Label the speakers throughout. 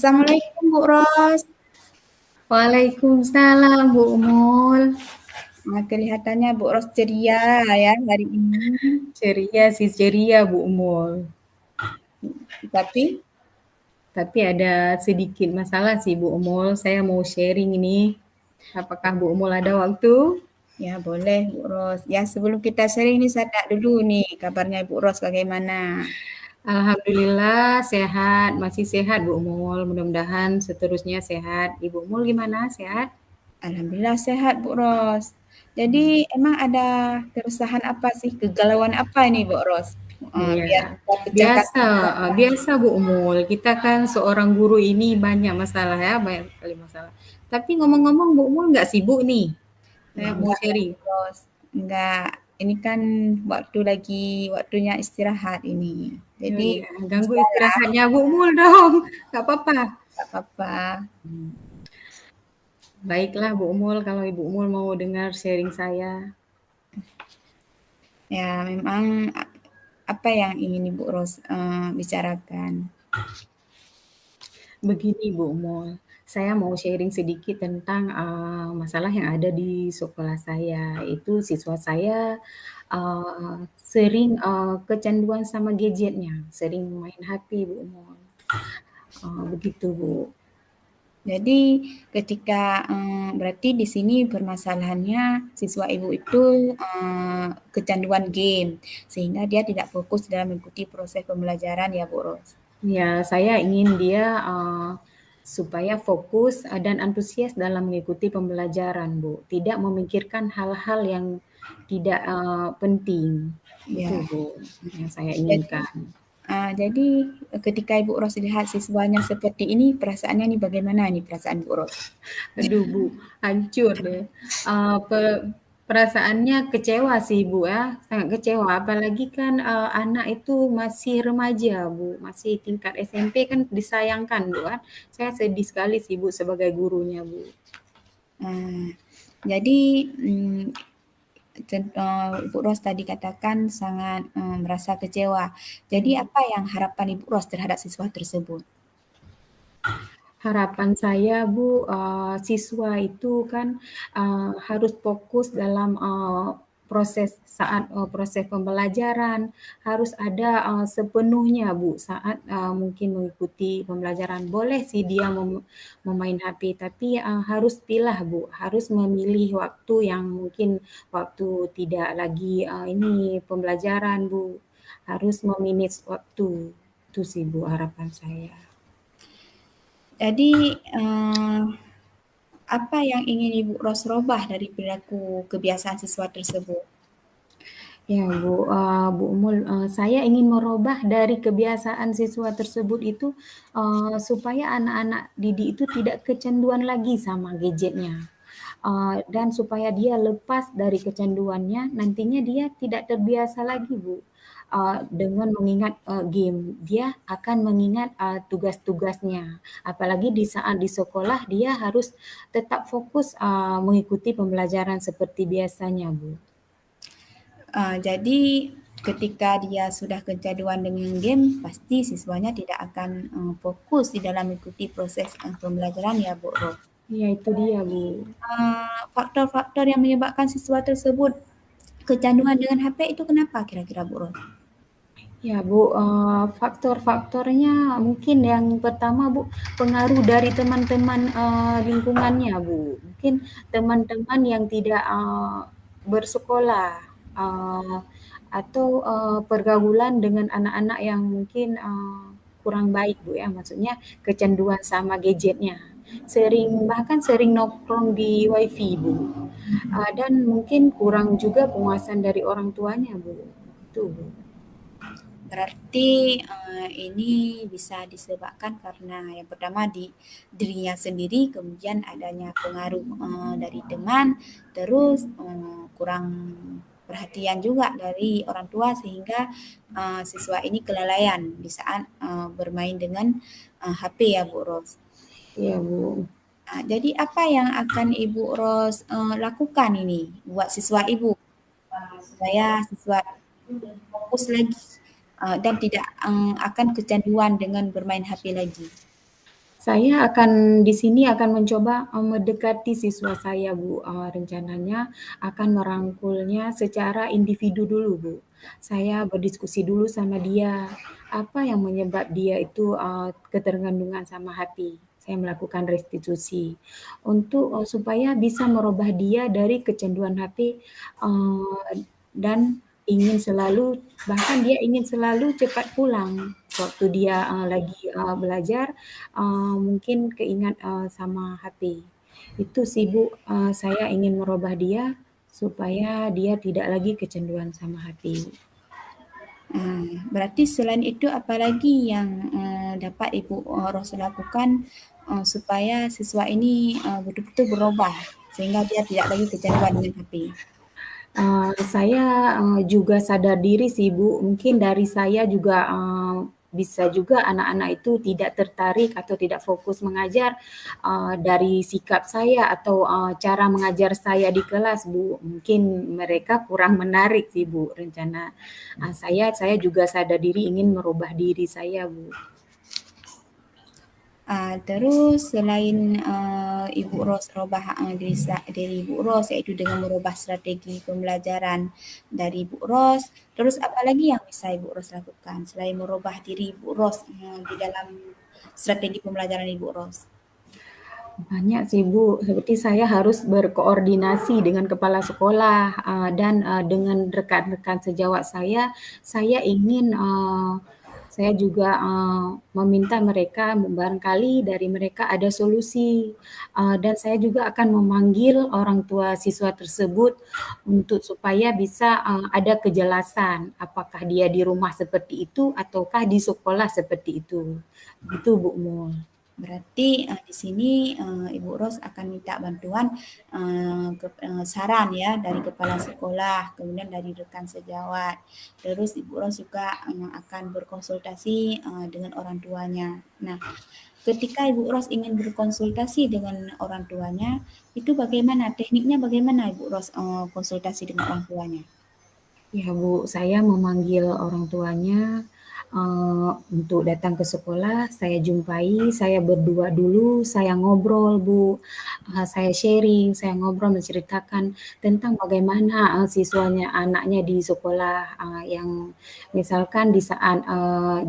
Speaker 1: Assalamualaikum Bu Ros.
Speaker 2: Waalaikumsalam Bu Mul.
Speaker 1: Kelihatannya Bu Ros ceria ya hari ini.
Speaker 2: Ceria sih ceria Bu Mul.
Speaker 1: Tapi
Speaker 2: Tapi ada sedikit masalah sih Bu Mul. Saya mau sharing ini. Apakah Bu Mul ada waktu?
Speaker 1: ya boleh Bu Ros. Ya sebelum kita sharing ini saya tak dulu nih kabarnya Bu Ros bagaimana?
Speaker 2: Alhamdulillah sehat, masih sehat Bu Mul. Mudah-mudahan seterusnya sehat. Ibu Mul gimana? Sehat?
Speaker 1: Alhamdulillah sehat Bu Ros. Jadi emang ada keresahan apa sih, kegalauan apa ini Bu Ros?
Speaker 2: Iya,
Speaker 1: Biar kita pecahkan
Speaker 2: biasa, biasa Bu Mul. Kita kan seorang guru ini banyak masalah ya, banyak sekali masalah. Tapi ngomong-ngomong Bu Mul nggak sibuk nih?
Speaker 1: ya
Speaker 2: Saya mau
Speaker 1: enggak lah
Speaker 2: sharing.
Speaker 1: Bu Ros. Enggak, ini kan waktunya istirahat ini.
Speaker 2: Oh
Speaker 1: Jadi
Speaker 2: iya, ganggu
Speaker 1: bisa lah,
Speaker 2: istirahatnya Bu Mul dong, nggak apa-apa.
Speaker 1: nggak apa-apa.
Speaker 2: Baiklah Bu Mul, kalau Ibu Mul mau dengar sharing saya.
Speaker 1: Ya, memang apa yang ingin Ibu Ros bicarakan?
Speaker 2: Begini Bu Mul, saya mau sharing sedikit tentang masalah yang ada di sekolah saya. Itu siswa saya sering kecanduan sama gadgetnya, sering main HP Bu Mul. Begitu Bu.
Speaker 1: Jadi ketika berarti di sini permasalahannya siswa Ibu itu kecanduan game sehingga dia tidak fokus dalam mengikuti proses pembelajaran ya Bu Ros.
Speaker 2: Ya, saya ingin dia supaya fokus dan antusias dalam mengikuti pembelajaran, Bu. Tidak memikirkan hal-hal yang tidak penting. Itu,
Speaker 1: Ya,
Speaker 2: Bu, yang saya
Speaker 1: jadi
Speaker 2: inginkan.
Speaker 1: jadi ketika Ibu Ros lihat siswanya seperti ini, perasaannya nih bagaimana nih perasaan Ibu Ros?
Speaker 2: Aduh, Bu, hancur deh. Perasaannya kecewa sih, Bu, ya, sangat kecewa. Apalagi kan anak itu masih remaja, Bu, masih tingkat SMP kan disayangkan, Bu, kan. Saya sedih sekali sih, Bu, sebagai gurunya, Bu.
Speaker 1: Eee, jadi, Ibu Ros tadi katakan sangat, merasa kecewa. Jadi
Speaker 2: Mhm.
Speaker 1: apa yang harapan Ibu Ros terhadap siswa tersebut?
Speaker 2: Harapan saya Bu, siswa itu kan, harus fokus dalam, proses saat, proses pembelajaran, harus ada, sepenuhnya Bu saat, mungkin mengikuti pembelajaran. Boleh sih dia memain HP, tapi, harus pilah Bu, harus memilih waktu yang mungkin waktu tidak lagi, ini pembelajaran Bu, harus memanage waktu. Itu sih Bu harapan saya.
Speaker 1: Jadi, apa yang ingin Ibu Ros robah dari perilaku kebiasaan siswa tersebut?
Speaker 2: Ya Bu, Bu Mul, saya ingin merubah dari kebiasaan siswa tersebut itu, supaya anak-anak didik itu tidak kecanduan lagi sama gadgetnya, dan supaya dia lepas dari kecanduannya, nantinya dia tidak terbiasa lagi Bu, dengan mengingat, game. Dia akan mengingat, tugas-tugasnya. Apalagi di saat di sekolah dia harus tetap fokus, mengikuti pembelajaran seperti biasanya Bu.
Speaker 1: Jadi ketika dia sudah kecanduan dengan game, pasti siswanya tidak akan, fokus di dalam mengikuti proses, pembelajaran ya, Bu Ros.
Speaker 2: Iya itu dia Bu.
Speaker 1: Faktor-faktor yang menyebabkan siswa tersebut kecanduan dengan HP itu kenapa kira-kira, Bu Ros?
Speaker 2: Ya Bu, faktor-faktornya mungkin yang pertama Bu, pengaruh dari teman-teman, lingkungannya Bu. Mungkin teman-teman yang tidak, bersekolah, eee, atau, pergaulan dengan anak-anak yang mungkin, kurang baik Bu ya, maksudnya kecanduan sama gadgetnya. Bahkan sering nongkrong di WiFi Bu, dan mungkin kurang juga penguasaan dari orang tuanya Bu, itu Bu.
Speaker 1: Berarti, ini bisa disebabkan karena yang pertama di dirinya sendiri, kemudian adanya pengaruh, dari teman, terus, kurang perhatian juga dari orang tua sehingga, siswa ini kelalaian di saat, bermain dengan, HP ya, Bu Ros.
Speaker 2: Iya, Bu.
Speaker 1: Jadi apa yang akan Ibu Ros, lakukan ini buat siswa Ibu, supaya siswa fokus lagi dan tidak akan kecanduan dengan bermain HP lagi.
Speaker 2: Saya akan di sini akan mencoba mendekati siswa saya, Bu. Rencananya akan merangkulnya secara individu dulu, Bu. Saya berdiskusi dulu sama dia, apa yang menyebab dia itu ketergantungan sama HP. Saya melakukan restitusi untuk supaya bisa merubah dia dari kecanduan HP dan ingin selalu bahkan dia ingin selalu cepat pulang waktu dia lagi belajar mungkin keingat sama HP. Itu sih Bu, saya ingin merubah dia supaya dia tidak lagi kecanduan sama HP.
Speaker 1: Berarti selain itu apalagi yang dapat Ibu Ros lakukan supaya siswa ini betul-betul berubah sehingga dia tidak lagi kecanduan dengan HP?
Speaker 2: Saya juga sadar diri sih Bu, mungkin dari saya juga bisa juga anak-anak itu tidak tertarik atau tidak fokus mengajar dari sikap saya atau cara mengajar saya di kelas Bu. Mungkin mereka kurang menarik sih Bu rencana saya juga sadar diri ingin merubah diri saya Bu.
Speaker 1: Terus selain Ibu Ros rubah diri Ibu Ros yaitu dengan merubah strategi pembelajaran dari Ibu Ros, terus apa lagi yang bisa Ibu Ros lakukan selain merubah diri Ibu Ros di dalam strategi pembelajaran Ibu Ros?
Speaker 2: Banyak sih Bu, seperti saya harus berkoordinasi dengan kepala sekolah dan dengan rekan-rekan sejawat saya ingin saya juga meminta mereka barangkali dari mereka ada solusi dan saya juga akan memanggil orang tua siswa tersebut untuk supaya bisa ada kejelasan apakah dia di rumah seperti itu ataukah di sekolah seperti itu. Itu Bu Mul.
Speaker 1: Berarti di sini Ibu Ros akan minta bantuan saran ya dari kepala sekolah, kemudian dari rekan sejawat. Terus Ibu Ros juga akan berkonsultasi dengan orang tuanya. Nah, ketika Ibu Ros ingin berkonsultasi dengan orang tuanya, itu bagaimana? Tekniknya bagaimana Ibu Ros konsultasi dengan orang tuanya?
Speaker 2: Ya Bu, saya memanggil orang tuanya untuk datang ke sekolah, saya jumpai, saya berdua dulu, saya ngobrol Bu, saya sharing, saya ngobrol menceritakan tentang bagaimana siswanya, anaknya di sekolah yang misalkan di saat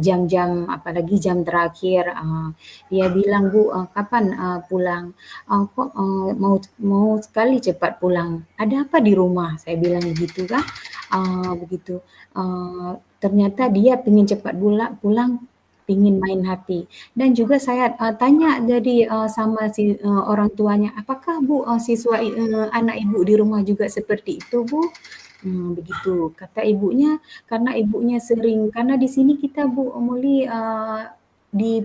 Speaker 2: jam-jam, apalagi jam terakhir, dia bilang Bu, kapan pulang? Kok mau sekali cepat pulang? Ada apa di rumah? Saya bilang begitu kan begitu. Ternyata dia pengen cepat pulang, pengen main HP. Dan juga saya tanya jadi sama si orang tuanya, apakah Bu siswa anak Ibu di rumah juga seperti itu Bu? Begitu. Kata ibunya, karena ibunya sering, karena di sini kita Bu Muli di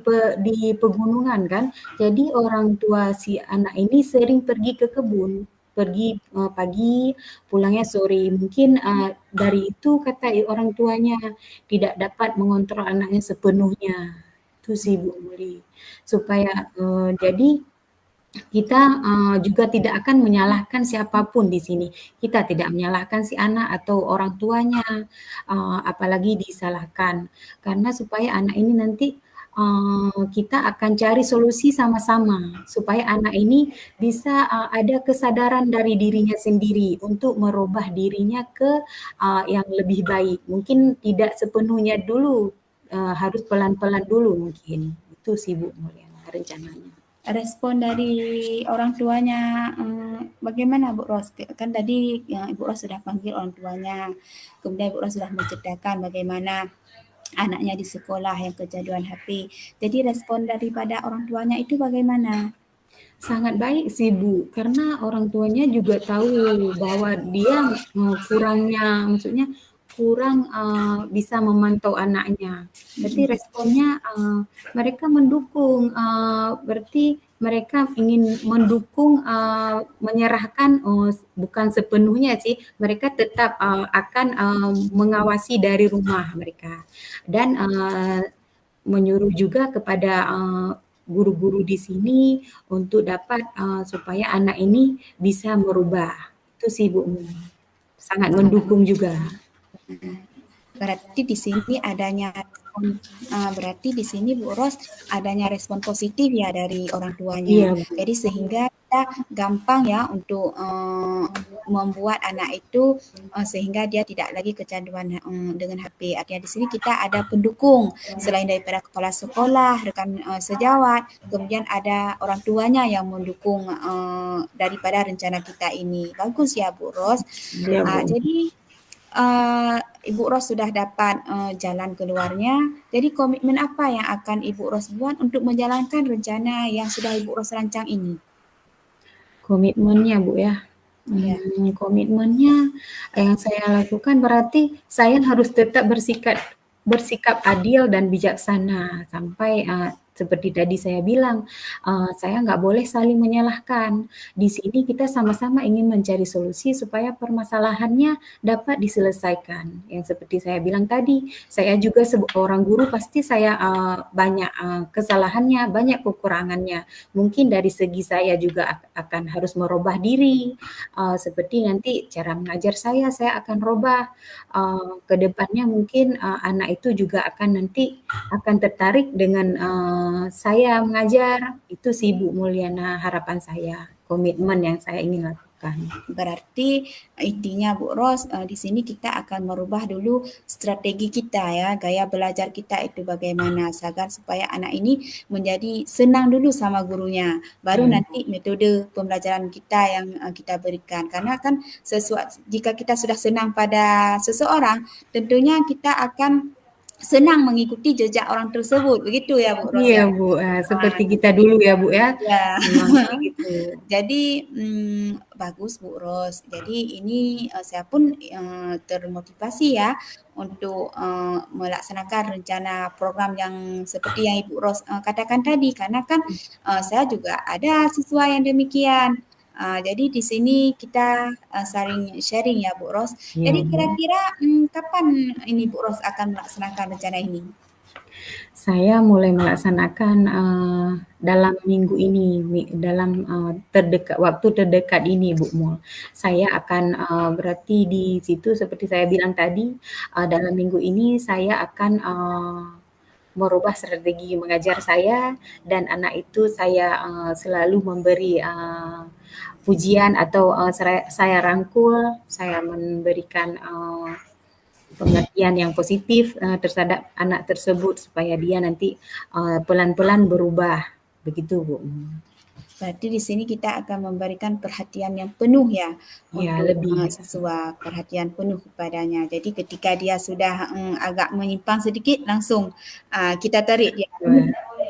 Speaker 2: pegunungan kan, jadi orang tua si anak ini sering pergi ke kebun, pergi pagi, pulangnya sore. Mungkin dari itu kata orang tuanya tidak dapat mengontrol anaknya sepenuhnya. Itu sih Bu Muli. Supaya jadi kita juga tidak akan menyalahkan siapapun di sini. Kita tidak menyalahkan si anak atau orang tuanya, apalagi disalahkan. Karena supaya anak ini nanti kita akan cari solusi sama-sama supaya anak ini bisa ada kesadaran dari dirinya sendiri untuk merubah dirinya ke yang lebih baik. Mungkin tidak sepenuhnya dulu, harus pelan-pelan dulu mungkin. Itu sih Bu Mulyana rencananya.
Speaker 1: Respon dari orang tuanya bagaimana Bu Ros? Kan tadi yang Ibu Ros sudah panggil orang tuanya, kemudian Ibu Ros sudah menceritakan bagaimana anaknya di sekolah yang kecanduan HP. Jadi respon daripada orang tuanya itu bagaimana?
Speaker 2: Sangat baik sih Bu, karena orang tuanya juga tahu bahwa dia kurangnya, maksudnya kurang bisa memantau anaknya. Berarti responnya mereka mendukung, berarti mereka ingin mendukung, menyerahkan, bukan sepenuhnya sih, mereka tetap akan mengawasi dari rumah mereka. Dan menyuruh juga kepada guru-guru di sini untuk dapat supaya anak ini bisa merubah. Itu sih Bu, sangat mendukung juga.
Speaker 1: Berarti di sini adanya Berarti di sini Bu Ros adanya respon positif ya dari orang tuanya.
Speaker 2: Iya, Bu.
Speaker 1: Jadi sehingga kita gampang ya untuk membuat anak itu sehingga dia tidak lagi kecanduan dengan HP. Artinya di sini kita ada pendukung selain daripada kepala sekolah, rekan sejawat, kemudian ada orang tuanya yang mendukung daripada rencana kita ini. Bagus ya Bu Ros.
Speaker 2: Iya, Bu.
Speaker 1: Jadi Ibu Ros sudah dapat jalan keluarnya. Jadi komitmen apa yang akan Ibu Ros buat untuk menjalankan rencana yang sudah Ibu Ros rancang ini?
Speaker 2: Komitmennya, Bu, ya.
Speaker 1: Ya,
Speaker 2: Komitmennya yang saya lakukan berarti saya harus tetap bersikap bersikap adil dan bijaksana sampai, seperti tadi saya bilang, saya nggak boleh saling menyalahkan. Di sini kita sama-sama ingin mencari solusi supaya permasalahannya dapat diselesaikan. Yang seperti saya bilang tadi, saya juga seorang guru pasti saya, banyak, kesalahannya, banyak kekurangannya. Mungkin dari segi saya juga akan harus merubah diri, seperti nanti cara mengajar saya akan rubah, ke depannya mungkin, anak itu juga akan nanti akan tertarik dengan, saya mengajar. Itu sih Bu Mulyana harapan saya, komitmen yang saya ingin lakukan.
Speaker 1: berarti intinya Bu Ros di sini kita akan merubah dulu strategi kita ya, gaya belajar kita itu bagaimana agar supaya anak ini menjadi senang dulu sama gurunya. Baru
Speaker 2: Iya,
Speaker 1: nanti metode pembelajaran kita yang kita berikan. Karena kan sesuatu jika kita sudah senang pada seseorang, tentunya kita akan senang mengikuti jejak orang tersebut. Begitu ya Bu Ros
Speaker 2: iya
Speaker 1: ya.
Speaker 2: Bu, seperti kita dulu ya Bu ya,
Speaker 1: Ya.
Speaker 2: memang kayak gitu.
Speaker 1: Jadi, bagus Bu Ros. Jadi ini, saya pun, termotivasi ya untuk, melaksanakan rencana program yang seperti yang Ibu Ros, katakan tadi. Karena kan, saya juga ada siswa yang demikian. Jadi di sini kita, saling sharing ya Bu Ros.
Speaker 2: Iya
Speaker 1: Jadi
Speaker 2: Bu.
Speaker 1: kira-kira, kapan ini Bu Ros akan melaksanakan rencana ini?
Speaker 2: Saya mulai melaksanakan, dalam minggu ini, dalam, waktu terdekat ini Bu Mul. Saya akan, berarti di situ seperti saya bilang tadi, dalam minggu ini saya akan, merubah strategi mengajar saya dan anak itu saya, selalu memberi, pujian atau, saya rangkul, saya memberikan, pengertian yang positif, terhadap anak tersebut supaya dia nanti, pelan-pelan berubah, begitu Bu.
Speaker 1: Berarti di sini kita akan memberikan perhatian yang penuh ya
Speaker 2: Ya
Speaker 1: untuk
Speaker 2: lebih,
Speaker 1: siswa, perhatian penuh kepadanya. Jadi ketika dia sudah agak menyimpang sedikit, langsung kita tarik dia.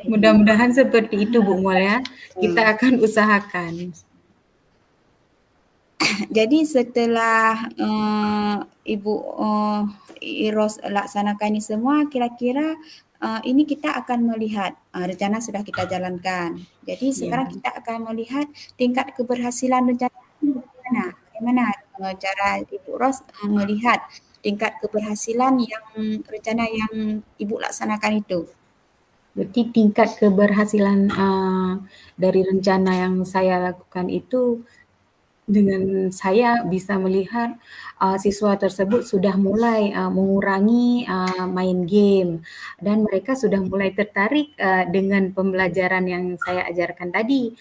Speaker 2: mudah-mudahan seperti itu Bu Mul ya, kita
Speaker 1: Hmm.
Speaker 2: akan usahakan.
Speaker 1: Jadi setelah Ibu Iros laksanakan ini semua, kira-kira ini kita akan melihat rencana sudah kita jalankan. Jadi
Speaker 2: Iya
Speaker 1: sekarang
Speaker 2: Bu.
Speaker 1: kita akan melihat tingkat keberhasilan rencana ini bagaimana. Bagaimana cara Ibu Ros melihat tingkat keberhasilan yang rencana yang Ibu laksanakan itu?
Speaker 2: Berarti tingkat keberhasilan, dari rencana yang saya lakukan itu dengan saya bisa melihat, siswa tersebut sudah mulai, mengurangi, main game dan mereka sudah mulai tertarik, dengan pembelajaran yang saya ajarkan tadi,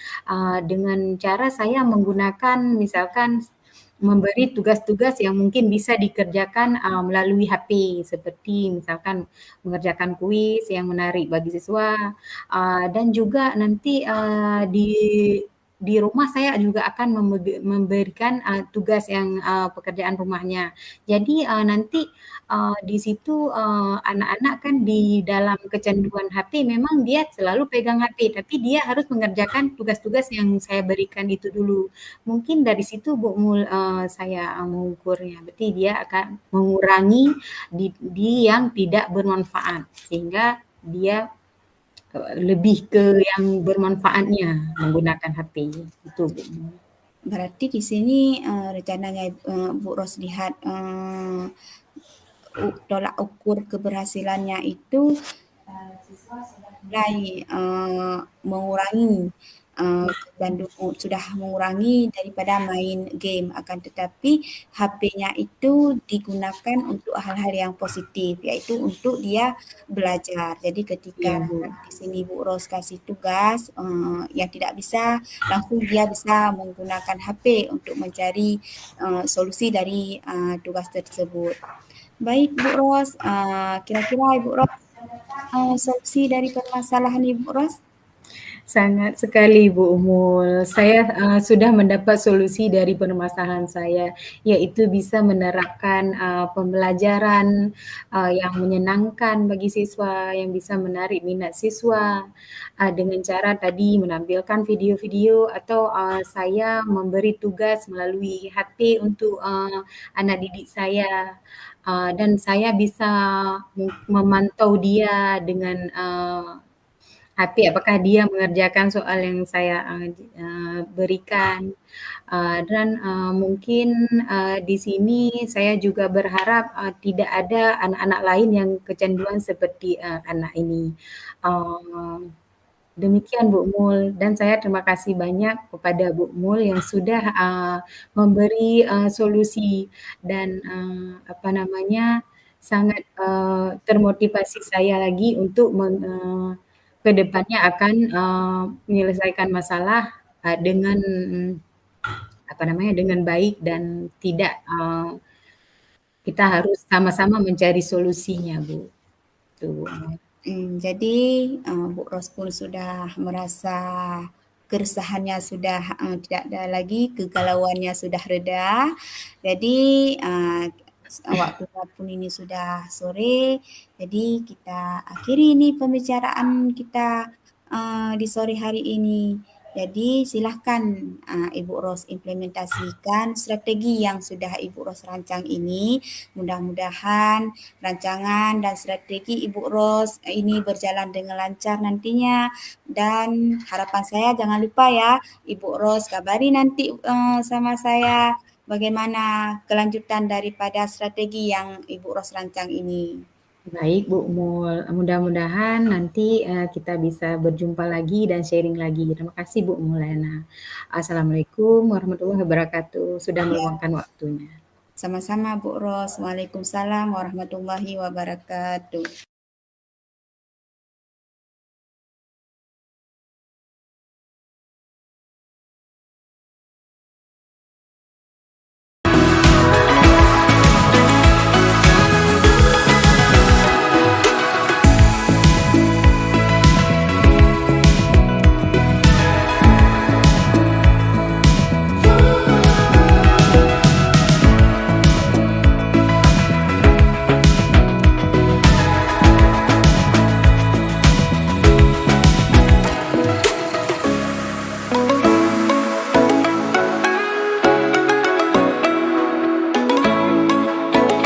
Speaker 2: dengan cara saya menggunakan misalkan memberi tugas-tugas yang mungkin bisa dikerjakan, melalui HP seperti misalkan mengerjakan kuis yang menarik bagi siswa, dan juga nanti, di rumah saya juga akan memberikan, tugas yang, pekerjaan rumahnya. Jadi, nanti, di situ, anak-anak kan di dalam kecanduan HP memang dia selalu pegang HP, tapi dia harus mengerjakan tugas-tugas yang saya berikan itu dulu. Mungkin dari situ Bu saya, mengukurnya, berarti dia akan mengurangi di yang tidak bermanfaat, sehingga dia lebih ke yang bermanfaatnya menggunakan HP, itu Bu.
Speaker 1: Berarti di sini rencananya Bu Ros lihat tolak ukur keberhasilannya itu mulai mengurangi. kecanduan sudah mengurangi daripada main game, akan tetapi HP-nya itu digunakan untuk hal-hal yang positif, yaitu untuk dia belajar. Jadi ketika
Speaker 2: Iya, Bu.
Speaker 1: di sini Bu Ros kasih tugas yang tidak bisa, langsung dia bisa menggunakan HP untuk mencari solusi dari tugas tersebut. Baik Bu Ros, kira-kira Ibu Ros solusi dari permasalahan Ibu Ros?
Speaker 2: Sangat sekali Bu Umul. Saya sudah mendapat solusi dari permasalahan saya, yaitu bisa menerapkan pembelajaran yang menyenangkan bagi siswa, yang bisa menarik minat siswa dengan cara tadi menampilkan video-video atau saya memberi tugas melalui HP untuk anak didik saya. Dan saya bisa memantau dia dengan HP, apakah dia mengerjakan soal yang saya berikan. Dan mungkin di sini saya juga berharap tidak ada anak-anak lain yang kecanduan seperti anak ini. Uh, Demikian Bu Mul, dan saya terima kasih banyak kepada Bu Mul yang sudah memberi solusi dan apa namanya, sangat termotivasi saya lagi untuk ke depannya akan menyelesaikan masalah dengan apa namanya, dengan baik dan tidak kita harus sama-sama mencari solusinya, Bu. Tuh, Bu Mul.
Speaker 1: Jadi Bu Ros pun sudah merasa keresahannya sudah tidak ada lagi, kegalauannya sudah reda. Jadi waktunya pun ini sudah sore, jadi kita akhiri ini pembicaraan kita di sore hari ini. Jadi silahkan Ibu Ros implementasikan strategi yang sudah Ibu Ros rancang ini. Mudah-mudahan rancangan dan strategi Ibu Ros ini berjalan dengan lancar nantinya, dan harapan saya jangan lupa ya Ibu Ros kabari nanti sama saya bagaimana kelanjutan daripada strategi yang Ibu Ros rancang ini.
Speaker 2: Baik Bu Mul, mudah-mudahan nanti kita bisa berjumpa lagi dan sharing lagi. Terima kasih Bu Mulana. Assalamualaikum warahmatullahi wabarakatuh. Sudah
Speaker 1: Ya,
Speaker 2: meluangkan waktunya.
Speaker 1: sama-sama Bu Ros. Waalaikumsalam warahmatullahi wabarakatuh.